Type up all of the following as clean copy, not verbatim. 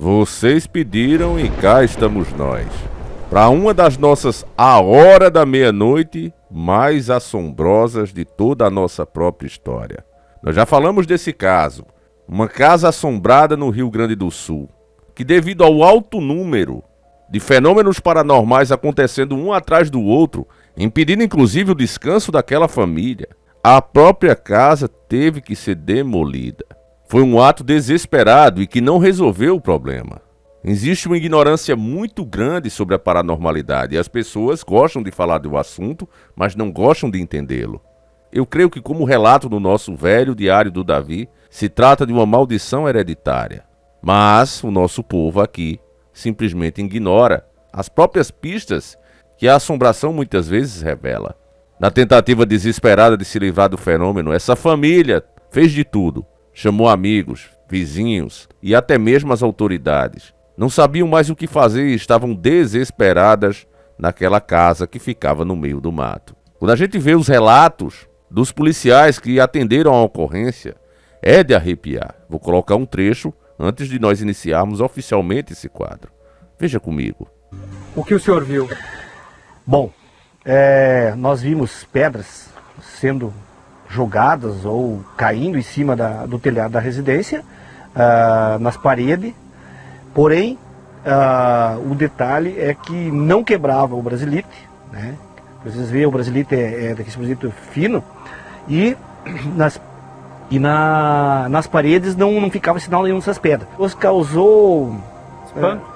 Vocês pediram e cá estamos nós, para uma das nossas A Hora da Meia-Noite mais assombrosas de toda a nossa própria história. Nós já falamos desse caso, uma casa assombrada no Rio Grande do Sul, que devido ao alto número de fenômenos paranormais acontecendo um atrás do outro, impedindo inclusive o descanso daquela família, a própria casa teve que ser demolida. Foi um ato desesperado e que não resolveu o problema. Existe uma ignorância muito grande sobre a paranormalidade e as pessoas gostam de falar do assunto, mas não gostam de entendê-lo. Eu creio que, como relato do nosso velho Diário do Davi, se trata de uma maldição hereditária. Mas o nosso povo aqui simplesmente ignora as próprias pistas que a assombração muitas vezes revela. Na tentativa desesperada de se livrar do fenômeno, essa família fez de tudo. Chamou amigos, vizinhos e até mesmo as autoridades. Não sabiam mais o que fazer e estavam desesperadas naquela casa que ficava no meio do mato. Quando a gente vê os relatos dos policiais que atenderam a ocorrência, é de arrepiar. Vou colocar um trecho antes de nós iniciarmos oficialmente esse quadro. Veja comigo. O que o senhor viu? Bom, nós vimos pedras sendo jogadas ou caindo em cima do telhado da residência, nas paredes, porém o detalhe é que não quebrava o brasilite, né? Vocês veem, o brasilite é daquele brasilite fino, e nas paredes não ficava sinal nenhum dessas pedras. Isso causou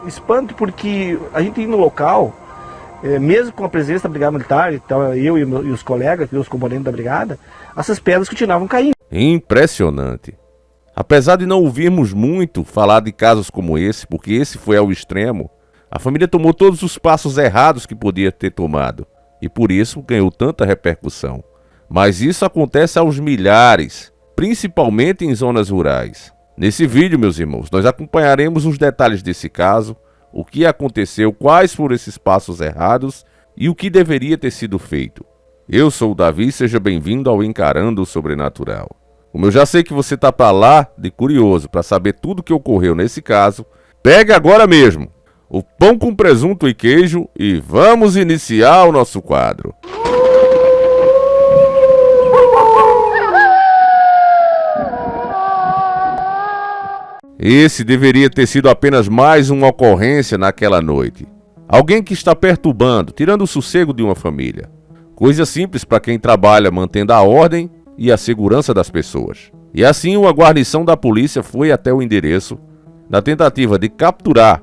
espanto porque a gente ia no local, mesmo com a presença da Brigada Militar, então, eu e os colegas, os componentes da Brigada, essas pedras continuavam caindo. Impressionante. Apesar de não ouvirmos muito falar de casos como esse, porque esse foi ao extremo, a família tomou todos os passos errados que podia ter tomado, e por isso ganhou tanta repercussão. Mas isso acontece aos milhares, principalmente em zonas rurais. Nesse vídeo, meus irmãos, nós acompanharemos os detalhes desse caso, o que aconteceu, quais foram esses passos errados e o que deveria ter sido feito. Eu sou o Davi, seja bem-vindo ao Encarando o Sobrenatural. Como eu já sei que você tá para lá de curioso para saber tudo o que ocorreu nesse caso, pegue agora mesmo o pão com presunto e queijo e vamos iniciar o nosso quadro. Esse deveria ter sido apenas mais uma ocorrência naquela noite. Alguém que está perturbando, tirando o sossego de uma família. Coisa simples para quem trabalha mantendo a ordem e a segurança das pessoas. E assim uma guarnição da polícia foi até o endereço na tentativa de capturar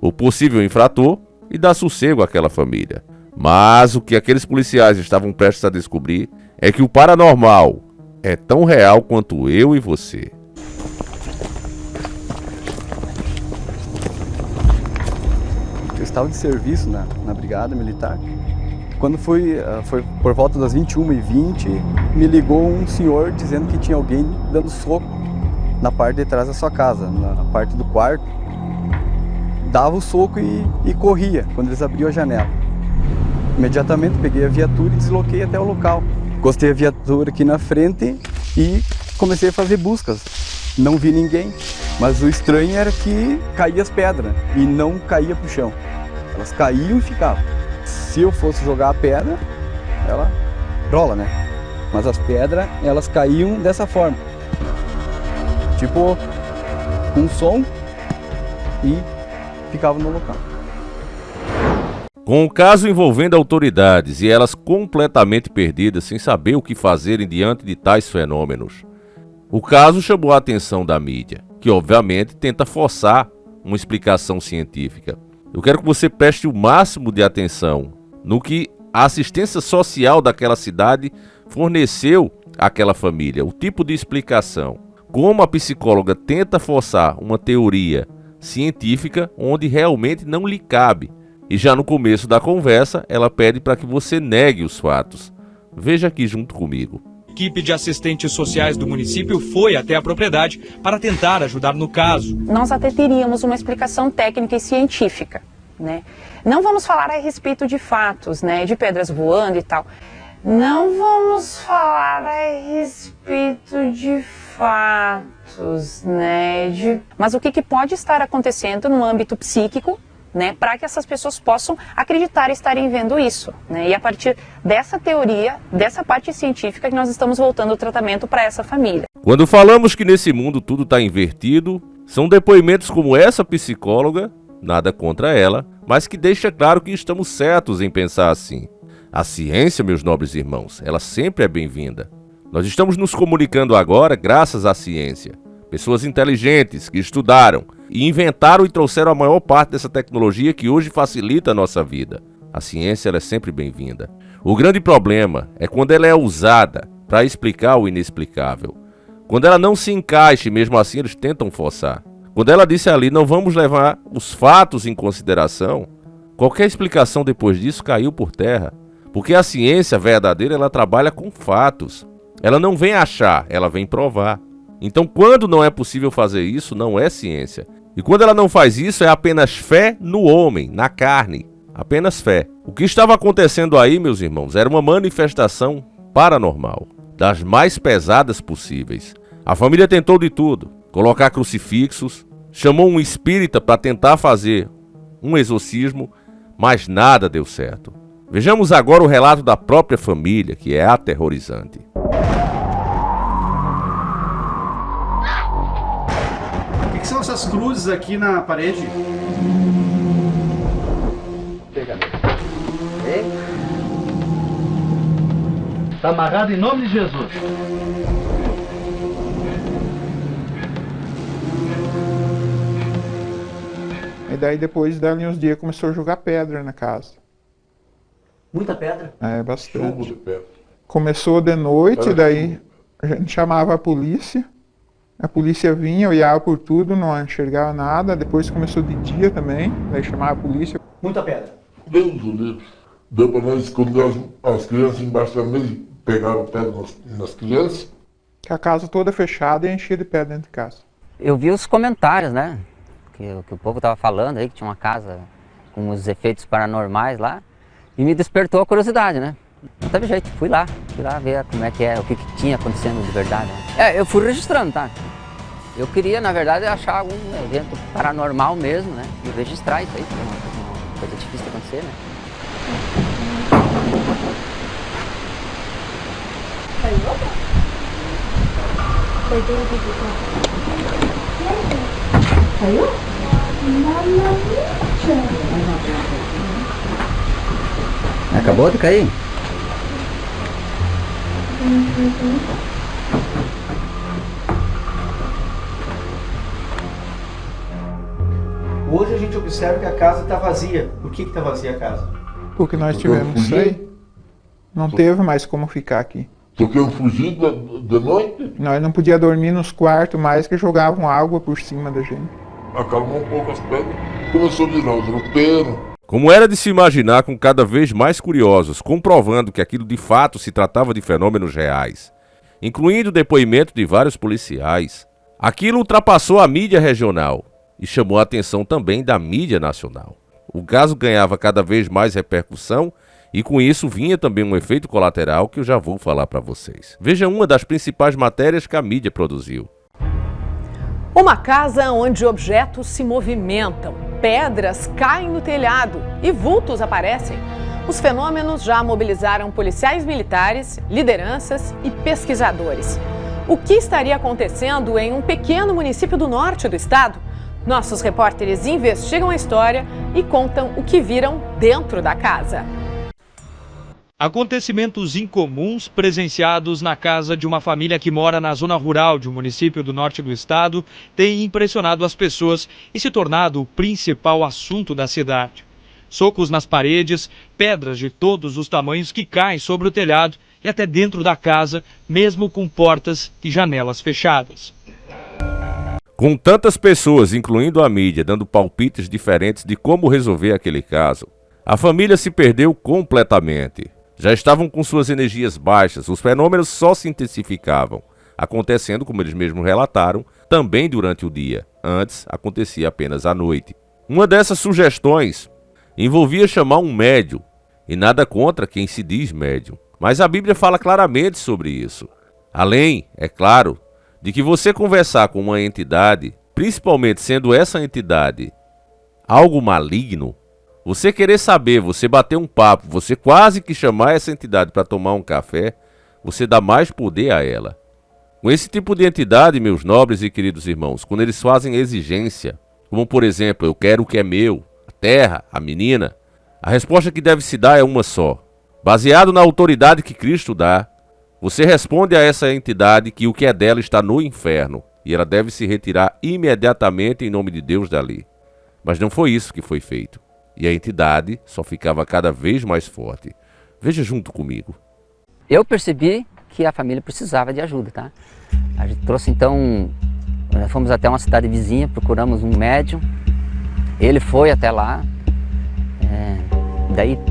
o possível infrator e dar sossego àquela família. Mas o que aqueles policiais estavam prestes a descobrir é que o paranormal é tão real quanto eu e você. Eu estava de serviço na Brigada Militar. Quando foi por volta das 21h20, me ligou um senhor dizendo que tinha alguém dando soco na parte de trás da sua casa, na parte do quarto. Dava o soco e corria quando eles abriam a janela. Imediatamente peguei a viatura e desloquei até o local. Encostei a viatura aqui na frente e comecei a fazer buscas. Não vi ninguém, mas o estranho era que caía as pedras e não caía para o chão. Elas caíam e ficavam. Se eu fosse jogar a pedra, ela rola, né? Mas as pedras, elas caíam dessa forma. Tipo, um som e ficavam no local. Com o caso envolvendo autoridades e elas completamente perdidas sem saber o que fazerem diante de tais fenômenos, o caso chamou a atenção da mídia, que obviamente tenta forçar uma explicação científica. Eu quero que você preste o máximo de atenção no que a assistência social daquela cidade forneceu àquela família, o tipo de explicação. Como a psicóloga tenta forçar uma teoria científica onde realmente não lhe cabe. E já no começo da conversa, ela pede para que você negue os fatos. Veja aqui junto comigo. A equipe de assistentes sociais do município foi até a propriedade para tentar ajudar no caso. Nós até teríamos uma explicação técnica e científica, né? Não vamos falar a respeito de fatos, né, de pedras voando e tal. Não vamos falar a respeito de fatos. fatos, né? Mas o que pode estar acontecendo no âmbito psíquico, né? Para que essas pessoas possam acreditar e estarem vendo isso, né? E a partir dessa teoria, dessa parte científica, que nós estamos voltando o tratamento para essa família. Quando falamos que nesse mundo tudo está invertido, são depoimentos como essa psicóloga, nada contra ela, mas que deixa claro que estamos certos em pensar assim. A ciência, meus nobres irmãos, ela sempre é bem-vinda. Nós estamos nos comunicando agora graças à ciência. Pessoas inteligentes que estudaram e inventaram e trouxeram a maior parte dessa tecnologia que hoje facilita a nossa vida. A ciência ela é sempre bem-vinda. O grande problema é quando ela é usada para explicar o inexplicável. Quando ela não se encaixa e mesmo assim eles tentam forçar. Quando ela disse ali, não vamos levar os fatos em consideração, qualquer explicação depois disso caiu por terra. Porque a ciência verdadeira ela trabalha com fatos. Ela não vem achar, ela vem provar. Então, quando não é possível fazer isso, não é ciência. E quando ela não faz isso, é apenas fé no homem, na carne. Apenas fé. O que estava acontecendo aí, meus irmãos, era uma manifestação paranormal, das mais pesadas possíveis. A família tentou de tudo. Colocar crucifixos, chamou um espírita para tentar fazer um exorcismo, mas nada deu certo. Vejamos agora o relato da própria família, que é aterrorizante. O que são essas cruzes aqui na parede? Está amarrado em nome de Jesus. E daí depois, dali uns dias, começou a jogar pedra na casa. Muita pedra? É, bastante. Começou de noite, daí a gente chamava a polícia vinha, olhava por tudo, não enxergava nada, depois começou de dia também, daí chamava a polícia. Muita pedra? Deus o livre. Deu para nós esconder as crianças embaixo da mesa e pegava pedra nas crianças. A casa toda fechada e enchia de pedra dentro de casa. Eu vi os comentários, né? Que o povo estava falando aí, que tinha uma casa com os efeitos paranormais lá. E me despertou a curiosidade, né? Não teve jeito, fui lá ver como é que é, o que tinha acontecendo de verdade. Né? Eu fui registrando, tá? Eu queria, na verdade, achar algum evento paranormal mesmo, né? E registrar isso aí, porque é uma coisa difícil de acontecer, né? Acabou de cair? Hoje a gente observa que a casa está vazia. Por que está vazia a casa? Porque nós tivemos isso aí. Não teve mais como ficar aqui. Porque eu fugi de noite. Nós não podíamos dormir nos quartos mais, que jogavam água por cima da gente. Acalmou um pouco as pedras. Começou a virar os roupeiros. Como era de se imaginar, com cada vez mais curiosos, comprovando que aquilo de fato se tratava de fenômenos reais, incluindo o depoimento de vários policiais, aquilo ultrapassou a mídia regional e chamou a atenção também da mídia nacional. O caso ganhava cada vez mais repercussão e com isso vinha também um efeito colateral que eu já vou falar para vocês. Veja uma das principais matérias que a mídia produziu. Uma casa onde objetos se movimentam, pedras caem no telhado e vultos aparecem. Os fenômenos já mobilizaram policiais militares, lideranças e pesquisadores. O que estaria acontecendo em um pequeno município do norte do estado? Nossos repórteres investigam a história e contam o que viram dentro da casa. Acontecimentos incomuns presenciados na casa de uma família que mora na zona rural de um município do norte do estado têm impressionado as pessoas e se tornado o principal assunto da cidade. Socos nas paredes, pedras de todos os tamanhos que caem sobre o telhado e até dentro da casa, mesmo com portas e janelas fechadas. Com tantas pessoas, incluindo a mídia, dando palpites diferentes de como resolver aquele caso, a família se perdeu completamente. Já estavam com suas energias baixas, os fenômenos só se intensificavam, acontecendo, como eles mesmos relataram, também durante o dia. Antes, acontecia apenas à noite. Uma dessas sugestões envolvia chamar um médium, e nada contra quem se diz médium, mas a Bíblia fala claramente sobre isso. Além, é claro, de que você conversar com uma entidade, principalmente sendo essa entidade algo maligno, você querer saber, você bater um papo, você quase que chamar essa entidade para tomar um café, você dá mais poder a ela. Com esse tipo de entidade, meus nobres e queridos irmãos, quando eles fazem exigência, como por exemplo, eu quero o que é meu, a terra, a menina, a resposta que deve se dar é uma só. Baseado na autoridade que Cristo dá, você responde a essa entidade que o que é dela está no inferno e ela deve se retirar imediatamente em nome de Deus dali. Mas não foi isso que foi feito. E a entidade só ficava cada vez mais forte. Veja junto comigo. Eu percebi que a família precisava de ajuda, tá? A gente trouxe então, nós fomos até uma cidade vizinha, procuramos um médium. Ele foi até lá.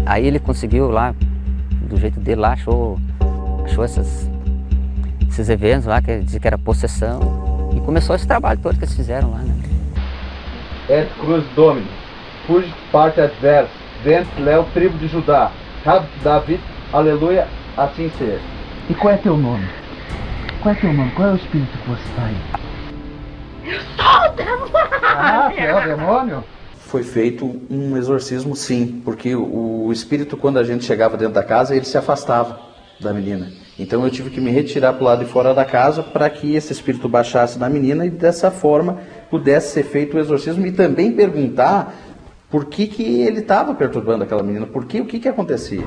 Aí ele conseguiu lá, do jeito dele lá, achou esses eventos lá, que dizia que era possessão. E começou esse trabalho todo que eles fizeram lá, né? Et cruz Domini, fugit parte adversa, dent leo tribo de Judá, Rab David, aleluia, assim seja. E qual é teu nome? Qual é teu nome? Qual é o espírito que você está aí? Eu sou o demônio! Ah, é o demônio? Foi feito um exorcismo, sim, porque o espírito, quando a gente chegava dentro da casa, ele se afastava da menina. Então eu tive que me retirar para o lado de fora da casa para que esse espírito baixasse na menina e dessa forma pudesse ser feito o exorcismo e também perguntar por que ele estava perturbando aquela menina, o que acontecia.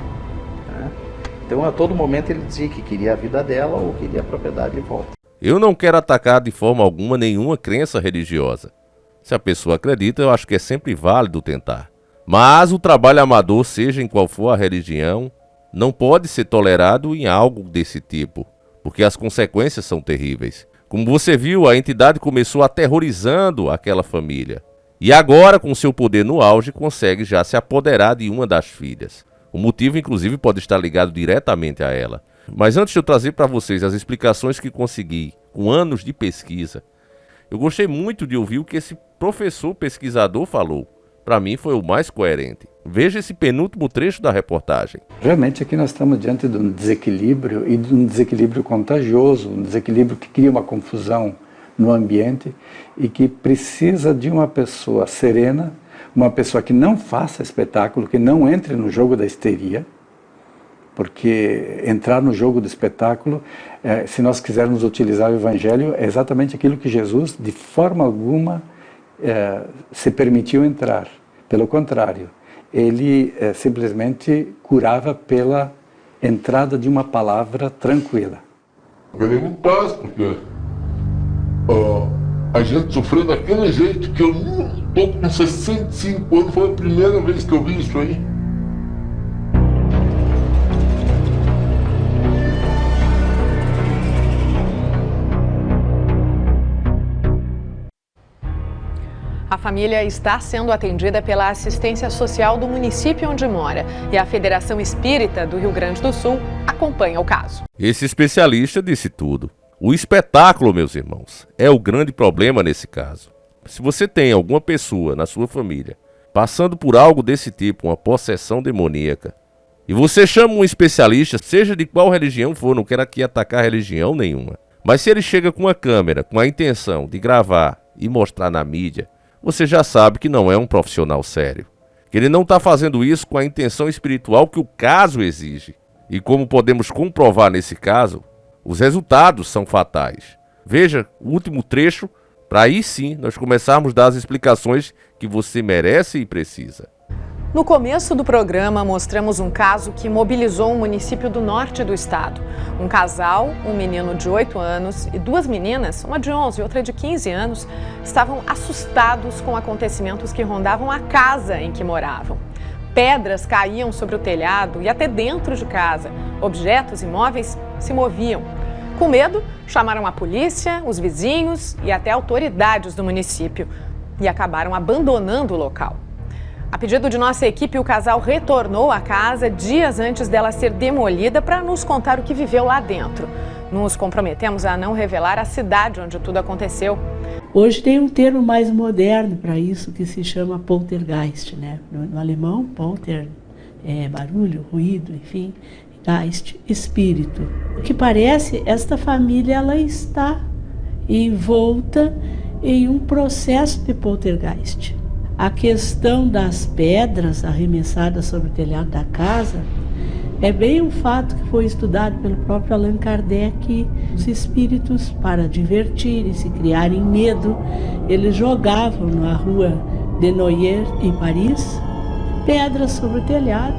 Então a todo momento ele dizia que queria a vida dela ou queria a propriedade de volta. Eu não quero atacar de forma alguma nenhuma crença religiosa. Se a pessoa acredita, eu acho que é sempre válido tentar. Mas o trabalho amador, seja em qual for a religião, não pode ser tolerado em algo desse tipo, porque as consequências são terríveis. Como você viu, a entidade começou aterrorizando aquela família. E agora, com seu poder no auge, consegue já se apoderar de uma das filhas. O motivo, inclusive, pode estar ligado diretamente a ela. Mas antes de eu trazer para vocês as explicações que consegui com anos de pesquisa, eu gostei muito de ouvir o que esse professor pesquisador falou. Para mim foi o mais coerente. Veja esse penúltimo trecho da reportagem. Realmente aqui nós estamos diante de um desequilíbrio e de um desequilíbrio contagioso, um desequilíbrio que cria uma confusão no ambiente e que precisa de uma pessoa serena, uma pessoa que não faça espetáculo, que não entre no jogo da histeria, porque entrar no jogo do espetáculo, se nós quisermos utilizar o Evangelho, é exatamente aquilo que Jesus, de forma alguma, se permitiu entrar. Pelo contrário, ele simplesmente curava pela entrada de uma palavra tranquila. Queremos paz, porque a gente sofreu daquele jeito que eu não estou com 65 anos, foi a primeira vez que eu vi isso aí. A família está sendo atendida pela assistência social do município onde mora e a Federação Espírita do Rio Grande do Sul acompanha o caso. Esse especialista disse tudo. O espetáculo, meus irmãos, é o grande problema nesse caso. Se você tem alguma pessoa na sua família passando por algo desse tipo, uma possessão demoníaca, e você chama um especialista, seja de qual religião for, não quero aqui atacar religião nenhuma, mas se ele chega com uma câmera com a intenção de gravar e mostrar na mídia, você já sabe que não é um profissional sério. Que ele não está fazendo isso com a intenção espiritual que o caso exige. E como podemos comprovar nesse caso, os resultados são fatais. Veja o último trecho, para aí sim nós começarmos a dar as explicações que você merece e precisa. No começo do programa, mostramos um caso que mobilizou um município do norte do estado. Um casal, um menino de 8 anos e duas meninas, uma de 11 e outra de 15 anos, estavam assustados com acontecimentos que rondavam a casa em que moravam. Pedras caíam sobre o telhado e até dentro de casa. Objetos e móveis se moviam. Com medo, chamaram a polícia, os vizinhos e até autoridades do município e acabaram abandonando o local. A pedido de nossa equipe, o casal retornou à casa dias antes dela ser demolida para nos contar o que viveu lá dentro. Nos comprometemos a não revelar a cidade onde tudo aconteceu. Hoje tem um termo mais moderno para isso que se chama poltergeist, né? No alemão, polter é barulho, ruído, enfim, geist, espírito. O que parece, esta família ela está envolta em um processo de poltergeist. A questão das pedras arremessadas sobre o telhado da casa é bem um fato que foi estudado pelo próprio Allan Kardec. Os espíritos, para divertirem-se, criarem medo, eles jogavam na rua de Noyer, em Paris, pedras sobre o telhado.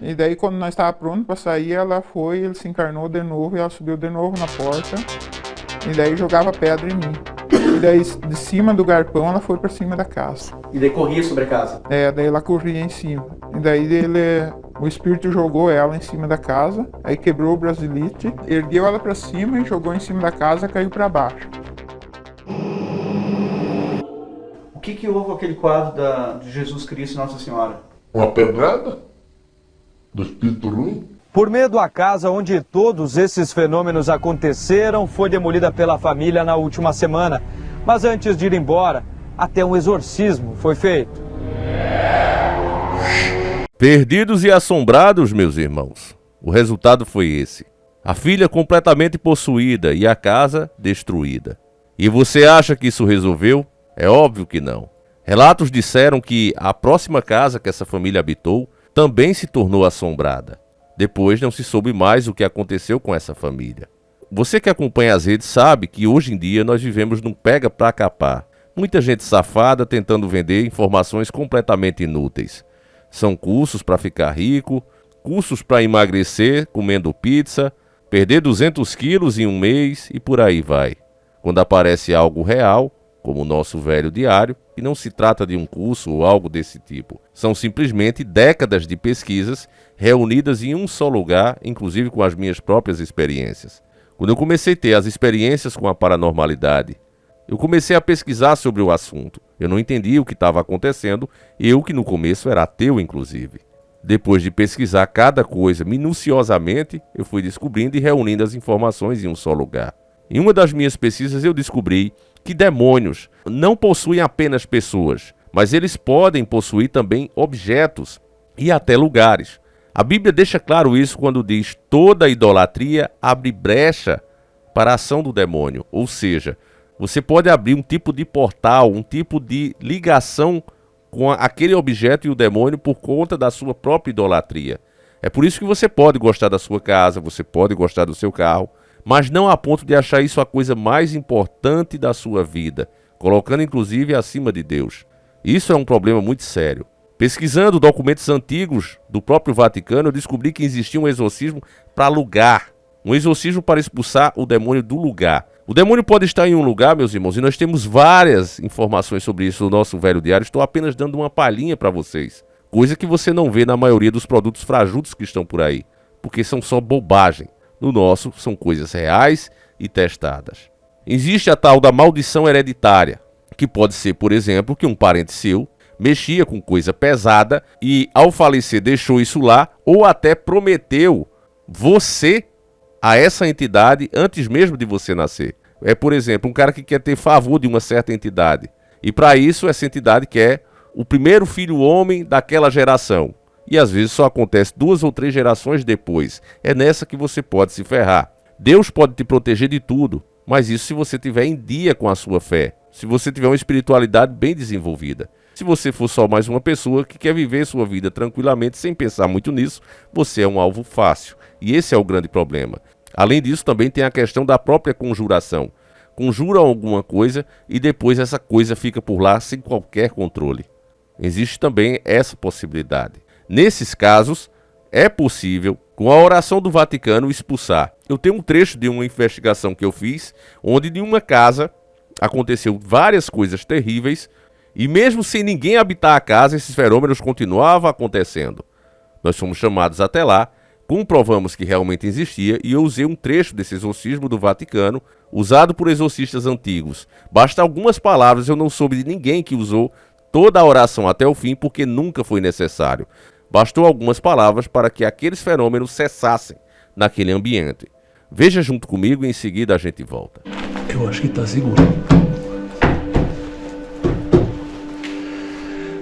E daí, quando nós estávamos prontos para sair, ele se encarnou de novo e ela subiu de novo na porta. E daí jogava pedra em mim. E daí, de cima do galpão, ela foi para cima da casa. E daí corria sobre a casa? Daí ela corria em cima. E daí o espírito jogou ela em cima da casa, aí quebrou o brasilite, ergueu ela para cima e jogou em cima da casa, caiu para baixo. O que houve com aquele quadro de Jesus Cristo e Nossa Senhora? Uma pedrada do espírito ruim. Por medo, a casa onde todos esses fenômenos aconteceram foi demolida pela família na última semana. Mas antes de ir embora, até um exorcismo foi feito. Perdidos e assombrados, meus irmãos. O resultado foi esse. A filha completamente possuída e a casa destruída. E você acha que isso resolveu? É óbvio que não. Relatos disseram que a próxima casa que essa família habitou também se tornou assombrada. Depois não se soube mais o que aconteceu com essa família. Você que acompanha as redes sabe que hoje em dia nós vivemos num pega pra capar. Muita gente safada tentando vender informações completamente inúteis. São cursos para ficar rico, cursos para emagrecer comendo pizza, perder 200 quilos em um mês e por aí vai. Quando aparece algo real, como o nosso velho diário, e não se trata de um curso ou algo desse tipo. São simplesmente décadas de pesquisas reunidas em um só lugar, inclusive com as minhas próprias experiências. Quando eu comecei a ter as experiências com a paranormalidade, eu comecei a pesquisar sobre o assunto. Eu não entendia o que estava acontecendo, eu que no começo era ateu, inclusive. Depois de pesquisar cada coisa minuciosamente, eu fui descobrindo e reunindo as informações em um só lugar. Em uma das minhas pesquisas eu descobri que demônios não possuem apenas pessoas, mas eles podem possuir também objetos e até lugares. A Bíblia deixa claro isso quando diz: toda idolatria abre brecha para a ação do demônio. Ou seja, você pode abrir um tipo de portal, um tipo de ligação com aquele objeto e o demônio por conta da sua própria idolatria. É por isso que você pode gostar da sua casa, você pode gostar do seu carro, mas não a ponto de achar isso a coisa mais importante da sua vida, colocando inclusive acima de Deus. Isso é um problema muito sério. Pesquisando documentos antigos do próprio Vaticano, eu descobri que existia um exorcismo para lugar, um exorcismo para expulsar o demônio do lugar. O demônio pode estar em um lugar, meus irmãos, e nós temos várias informações sobre isso no nosso velho diário. Estou apenas dando uma palhinha para vocês, coisa que você não vê na maioria dos produtos frajudos que estão por aí, porque são só bobagem. No nosso, são coisas reais e testadas. Existe a tal da maldição hereditária, que pode ser, por exemplo, que um parente seu mexia com coisa pesada e, ao falecer, deixou isso lá, ou até prometeu você a essa entidade antes mesmo de você nascer. É, por exemplo, um cara que quer ter favor de uma certa entidade. E, para isso, essa entidade quer o primeiro filho homem daquela geração. E às vezes só acontece 2 ou 3 gerações depois. É nessa que você pode se ferrar. Deus pode te proteger de tudo, mas isso se você estiver em dia com a sua fé, se você tiver uma espiritualidade bem desenvolvida. Se você for só mais uma pessoa que quer viver sua vida tranquilamente sem pensar muito nisso, você é um alvo fácil. E esse é o grande problema. Além disso, também tem a questão da própria conjuração. Conjura alguma coisa e depois essa coisa fica por lá sem qualquer controle. Existe também essa possibilidade. Nesses casos, é possível, com a oração do Vaticano, expulsar. Eu tenho um trecho de uma investigação que eu fiz, onde em uma casa aconteceu várias coisas terríveis, e mesmo sem ninguém habitar a casa, esses fenômenos continuavam acontecendo. Nós fomos chamados até lá, comprovamos que realmente existia, e eu usei um trecho desse exorcismo do Vaticano, usado por exorcistas antigos. Basta algumas palavras, eu não soube de ninguém que usou toda a oração até o fim, porque nunca foi necessário. Bastou algumas palavras para que aqueles fenômenos cessassem naquele ambiente. Veja junto comigo e em seguida a gente volta. Eu acho que tá seguro.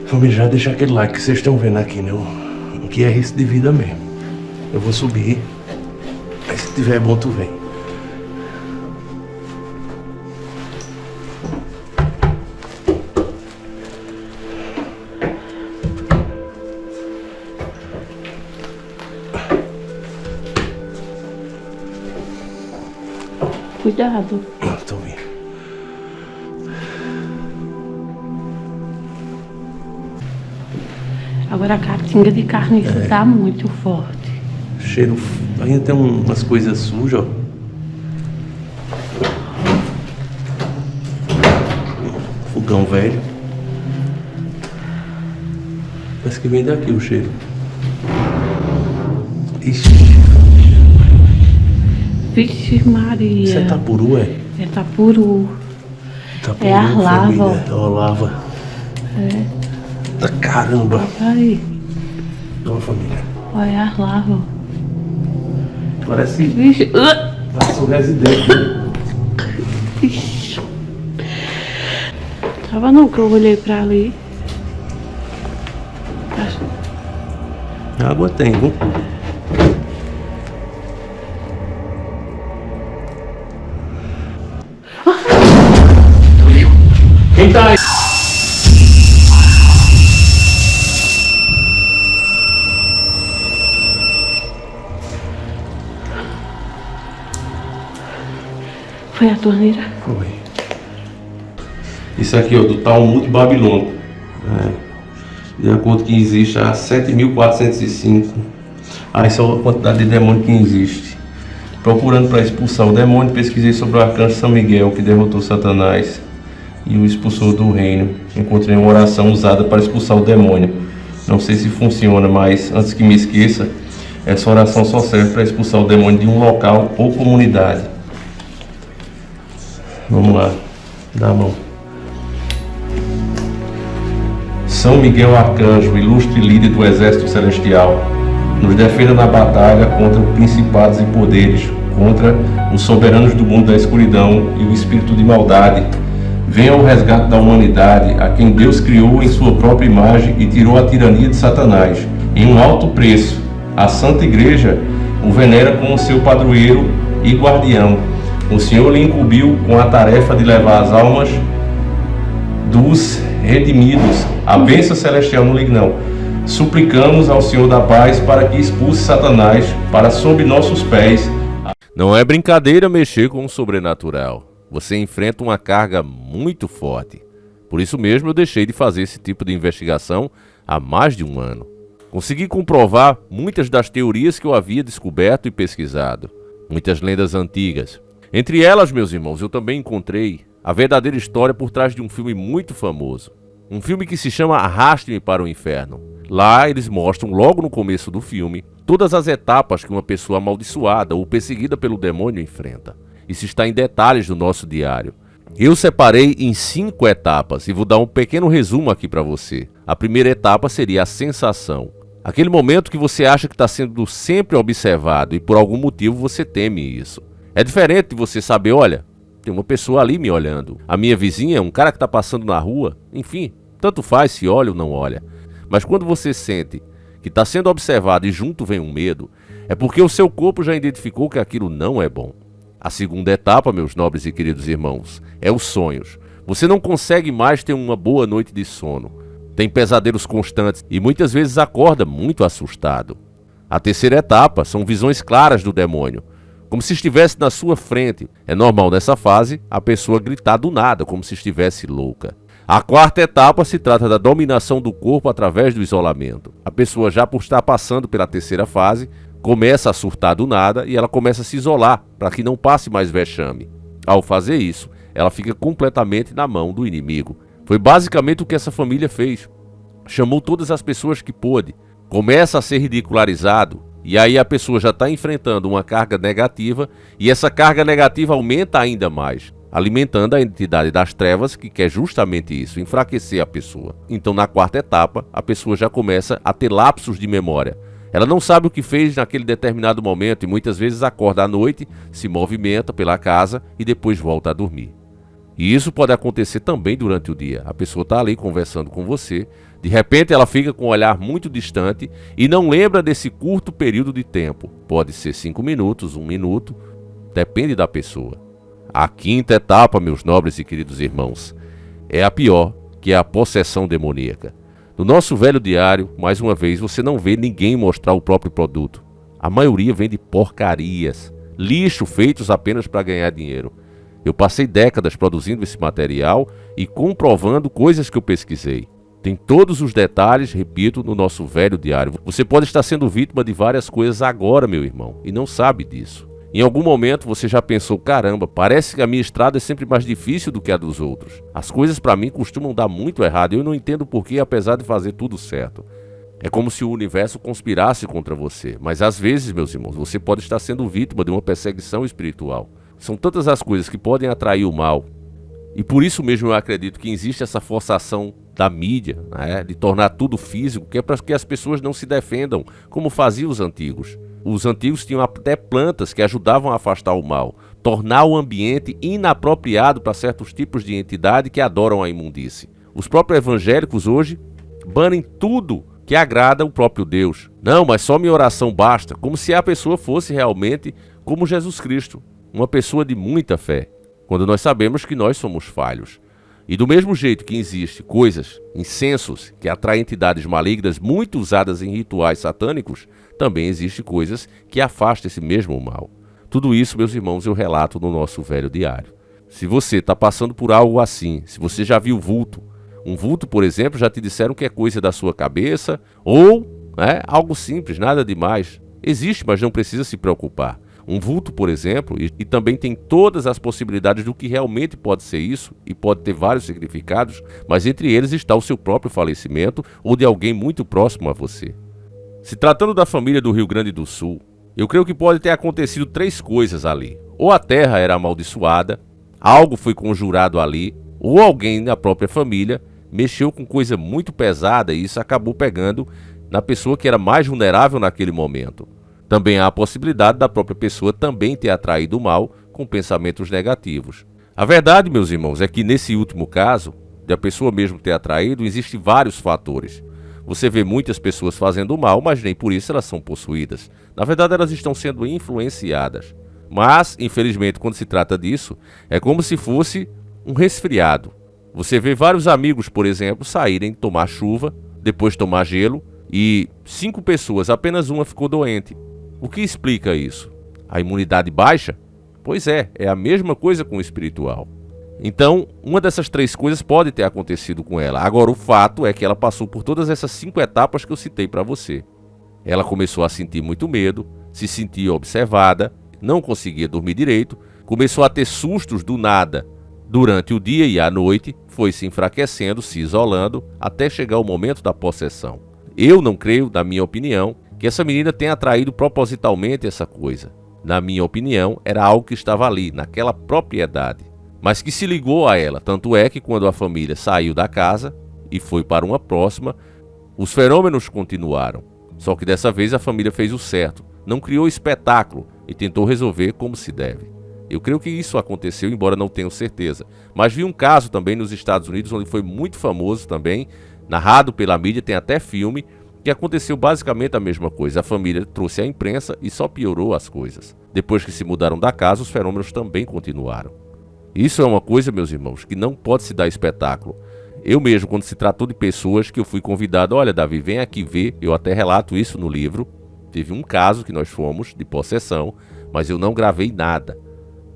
Vamos já deixar aquele like que vocês estão vendo aqui, né? Que é risco de vida mesmo. Eu vou subir tiver bom, tu vem. Cuidado. Tô vendo. Agora a catinga de carniça tá muito forte. Cheiro. Ainda tem umas coisas sujas, ó. Fogão velho. Parece que vem daqui o cheiro. Ixi. Vixe Maria. Isso é tapuru, é? É tapuru. Tapuru, é a lava, ó. É a lava. É. Tá caramba. Aí. Olha a família. Olha as lavas. Parece. Vixe. Parece um residente. Ixi. Tava não que eu olhei pra ali. Água tem, viu? Quem tá aí? Foi a torneira? Foi. Isso aqui, ó, do Talmud babilônico. De acordo que existe há 7.405. Essa é a quantidade de demônio que existe. Procurando para expulsar o demônio, pesquisei sobre o arcanjo São Miguel, que derrotou Satanás e o expulsou do reino. Encontrei uma oração usada para expulsar o demônio. Não sei se funciona, mas antes que me esqueça, essa oração só serve para expulsar o demônio de um local ou comunidade. Vamos lá, dá a mão. São Miguel Arcanjo, ilustre líder do exército celestial, nos defenda na batalha contra principados e poderes, contra os soberanos do mundo da escuridão e o espírito de maldade. Venha ao resgate da humanidade, a quem Deus criou em sua própria imagem e tirou a tirania de Satanás. Em um alto preço, a Santa Igreja o venera como seu padroeiro e guardião. O Senhor lhe incumbiu com a tarefa de levar as almas dos redimidos à bênção celestial. Não ligue não. Suplicamos ao Senhor da paz para que expulse Satanás para sob nossos pés. Não é brincadeira mexer com o sobrenatural. Você enfrenta uma carga muito forte. Por isso mesmo eu deixei de fazer esse tipo de investigação há mais de um ano. Consegui comprovar muitas das teorias que eu havia descoberto e pesquisado. Muitas lendas antigas. Entre elas, meus irmãos, eu também encontrei a verdadeira história por trás de um filme muito famoso. Um filme que se chama Arraste-me para o Inferno. Lá eles mostram logo no começo do filme todas as etapas que uma pessoa amaldiçoada ou perseguida pelo demônio enfrenta. Isso está em detalhes do nosso diário. Eu separei em 5 etapas e vou dar um pequeno resumo aqui para você. A primeira etapa seria a sensação. Aquele momento que você acha que está sendo sempre observado e por algum motivo você teme isso. É diferente de você saber, olha, tem uma pessoa ali me olhando. A minha vizinha, um cara que está passando na rua. Enfim, tanto faz se olha ou não olha. Mas quando você sente que está sendo observado e junto vem um medo, é porque o seu corpo já identificou que aquilo não é bom. A segunda etapa, meus nobres e queridos irmãos, é os sonhos. Você não consegue mais ter uma boa noite de sono. Tem pesadelos constantes e muitas vezes acorda muito assustado. A terceira etapa são visões claras do demônio, como se estivesse na sua frente. É normal nessa fase a pessoa gritar do nada, como se estivesse louca. A quarta etapa se trata da dominação do corpo através do isolamento. A pessoa, já por estar passando pela terceira fase, começa a surtar do nada e ela começa a se isolar para que não passe mais vexame. Ao fazer isso, ela fica completamente na mão do inimigo. Foi basicamente o que essa família fez. Chamou todas as pessoas que pôde. Começa a ser ridicularizado. E aí a pessoa já está enfrentando uma carga negativa e essa carga negativa aumenta ainda mais, alimentando a entidade das trevas que quer justamente isso, enfraquecer a pessoa. Então na quarta etapa, a pessoa já começa a ter lapsos de memória. Ela não sabe o que fez naquele determinado momento e muitas vezes acorda à noite, se movimenta pela casa e depois volta a dormir. E isso pode acontecer também durante o dia. A pessoa está ali conversando com você, de repente ela fica com um olhar muito distante e não lembra desse curto período de tempo. Pode ser 5 minutos, 1 minuto, depende da pessoa. A quinta etapa, meus nobres e queridos irmãos, é a pior, que é a possessão demoníaca. No nosso velho diário, mais uma vez, você não vê ninguém mostrar o próprio produto. A maioria vende porcarias, lixo feitos apenas para ganhar dinheiro. Eu passei décadas produzindo esse material e comprovando coisas que eu pesquisei. Tem todos os detalhes, repito, no nosso velho diário. Você pode estar sendo vítima de várias coisas agora, meu irmão, e não sabe disso. Em algum momento você já pensou, caramba, parece que a minha estrada é sempre mais difícil do que a dos outros. As coisas para mim costumam dar muito errado e eu não entendo porquê, apesar de fazer tudo certo. É como se o universo conspirasse contra você. Mas às vezes, meus irmãos, você pode estar sendo vítima de uma perseguição espiritual. São tantas as coisas que podem atrair o mal. E por isso mesmo eu acredito que existe essa forçação da mídia, né, de tornar tudo físico, que é para que as pessoas não se defendam, como faziam os antigos. Os antigos tinham até plantas que ajudavam a afastar o mal, tornar o ambiente inapropriado para certos tipos de entidade que adoram a imundície. Os próprios evangélicos hoje banem tudo que agrada o próprio Deus. Não, mas só minha oração basta, como se a pessoa fosse realmente como Jesus Cristo, uma pessoa de muita fé, quando nós sabemos que nós somos falhos. E do mesmo jeito que existe coisas, incensos, que atraem entidades malignas muito usadas em rituais satânicos, também existe coisas que afastam esse mesmo mal. Tudo isso, meus irmãos, eu relato no nosso velho diário. Se você está passando por algo assim, se você já viu vulto, um vulto, por exemplo, já te disseram que é coisa da sua cabeça, ou algo simples, nada demais. Existe, mas não precisa se preocupar. Um vulto, por exemplo, e também tem todas as possibilidades do que realmente pode ser isso, e pode ter vários significados, mas entre eles está o seu próprio falecimento ou de alguém muito próximo a você. Se tratando da família do Rio Grande do Sul, eu creio que pode ter acontecido 3 coisas ali. Ou a terra era amaldiçoada, algo foi conjurado ali, ou alguém da própria família mexeu com coisa muito pesada e isso acabou pegando na pessoa que era mais vulnerável naquele momento. Também há a possibilidade da própria pessoa também ter atraído o mal com pensamentos negativos. A verdade, meus irmãos, é que nesse último caso, de a pessoa mesmo ter atraído, existem vários fatores. Você vê muitas pessoas fazendo mal, mas nem por isso elas são possuídas. Na verdade, elas estão sendo influenciadas. Mas, infelizmente, quando se trata disso, é como se fosse um resfriado. Você vê vários amigos, por exemplo, saírem tomar chuva, depois tomar gelo, e 5 pessoas, apenas uma ficou doente. O que explica isso? A imunidade baixa? Pois é a mesma coisa com o espiritual. Então, uma dessas 3 coisas pode ter acontecido com ela. Agora, o fato é que ela passou por todas essas 5 etapas que eu citei para você. Ela começou a sentir muito medo, se sentia observada, não conseguia dormir direito, começou a ter sustos do nada. Durante o dia e a noite, foi se enfraquecendo, se isolando, até chegar o momento da possessão. Eu não creio, na minha opinião, que essa menina tenha atraído propositalmente essa coisa. Na minha opinião, era algo que estava ali, naquela propriedade, mas que se ligou a ela. Tanto é que quando a família saiu da casa e foi para uma próxima, os fenômenos continuaram. Só que dessa vez a família fez o certo, não criou espetáculo e tentou resolver como se deve. Eu creio que isso aconteceu, embora não tenha certeza. Mas vi um caso também nos Estados Unidos, onde foi muito famoso também, narrado pela mídia, tem até filme, que aconteceu basicamente a mesma coisa. A família trouxe à imprensa e só piorou as coisas. Depois que se mudaram da casa, os fenômenos também continuaram. Isso é uma coisa, meus irmãos, que não pode se dar espetáculo. Eu mesmo, quando se tratou de pessoas que eu fui convidado, olha Davi, vem aqui ver, eu até relato isso no livro. Teve um caso que nós fomos de possessão, mas eu não gravei nada.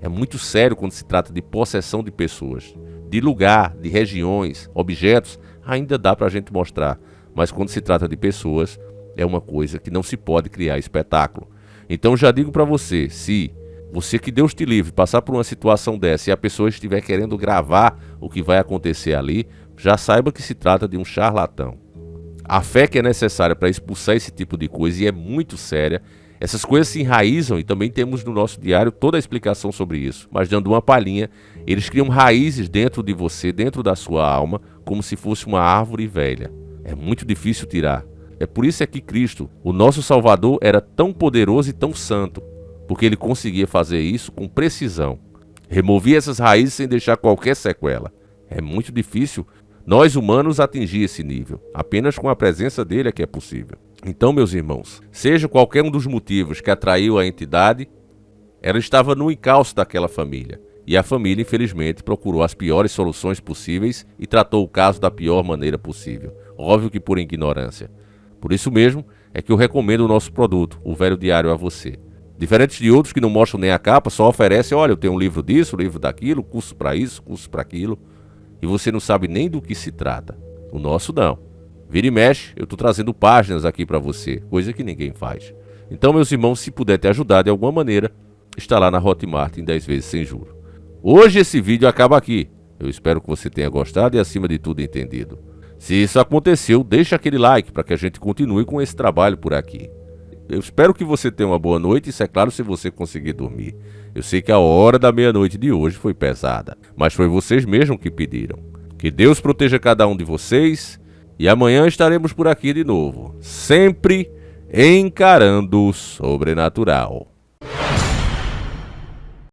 É muito sério quando se trata de possessão de pessoas, de lugar, de regiões, objetos, ainda dá pra gente mostrar. Mas quando se trata de pessoas, é uma coisa que não se pode criar espetáculo. Então já digo para você, se você, que Deus te livre, passar por uma situação dessa e a pessoa estiver querendo gravar o que vai acontecer ali, já saiba que se trata de um charlatão. A fé que é necessária para expulsar esse tipo de coisa, e é muito séria, essas coisas se enraizam, e também temos no nosso diário toda a explicação sobre isso. Mas dando uma palhinha, eles criam raízes dentro de você, dentro da sua alma, como se fosse uma árvore velha. É muito difícil tirar. É por isso que Cristo, o nosso Salvador, era tão poderoso e tão santo, porque ele conseguia fazer isso com precisão. Removi essas raízes sem deixar qualquer sequela. É muito difícil nós humanos atingir esse nível. Apenas com a presença dele é que é possível. Então, meus irmãos, seja qualquer um dos motivos que atraiu a entidade, ela estava no encalço daquela família. E a família, infelizmente, procurou as piores soluções possíveis e tratou o caso da pior maneira possível. Óbvio que por ignorância. Por isso mesmo é que eu recomendo o nosso produto, o Velho Diário, a você. Diferente de outros que não mostram nem a capa, só oferecem, olha, eu tenho um livro disso, um livro daquilo, curso para isso, curso para aquilo. E você não sabe nem do que se trata. O nosso não. Vira e mexe, eu estou trazendo páginas aqui para você, coisa que ninguém faz. Então, meus irmãos, se puder te ajudar de alguma maneira, está lá na Hotmart em 10 vezes sem juros. Hoje esse vídeo acaba aqui. Eu espero que você tenha gostado e, acima de tudo, entendido. Se isso aconteceu, deixa aquele like para que a gente continue com esse trabalho por aqui. Eu espero que você tenha uma boa noite, isso é claro se você conseguir dormir. Eu sei que a hora da meia-noite de hoje foi pesada, mas foi vocês mesmos que pediram. Que Deus proteja cada um de vocês e amanhã estaremos por aqui de novo, sempre encarando o sobrenatural.